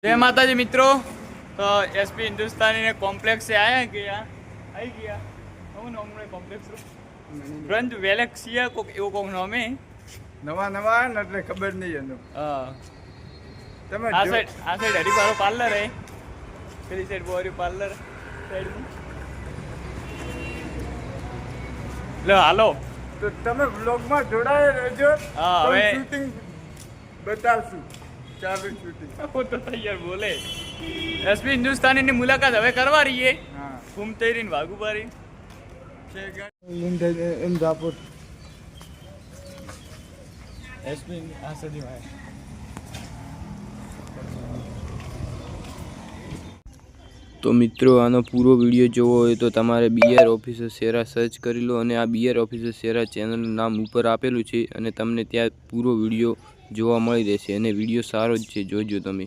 जय माता जी मित्रों। तो एसपी हिंदुस्तानी ने कॉम्प्लेक्स से आया गया आई गया હું નામ નો કોમ્પ્લેક્સ બ્રંજ વેલેક્સિયા કોક એવો કોક નામ હે નવા ને એટલે ખબર નહીં એનું. હા તમે આ સાઈડ હરિપારો પાર્લર હે, પેલી સાઈડ બોરી પાર્લર સાઈડ લો હાલો તો તમે બ્લોગમાં જોડાયા રહેજો. હા, હવે શૂટિંગ બતાવશું. ચાલુ શૂટિંગ. वो तो तैयार बोले एसपी हिंदुस्तानी ની મુલાકાત હવે કરવા રહીએ. હા ઘૂમતે રહીને વાઘુબારી ઇન્દ્રાપુર એસપી આ સદી માં તો મિત્રો આનો પૂરો વિડીયો જોવો હોય તો તમારે બીઆર ઓફિસર શેરા સર્ચ કરી લો અને આ બીઆર ઓફિસર શેરા ચેનલનું નામ ઉપર આપેલું છે અને તમને ત્યાં પૂરો વિડીયો જોવા મળી રહેશે અને વિડીયો સારો જ છે, જોજો તમે.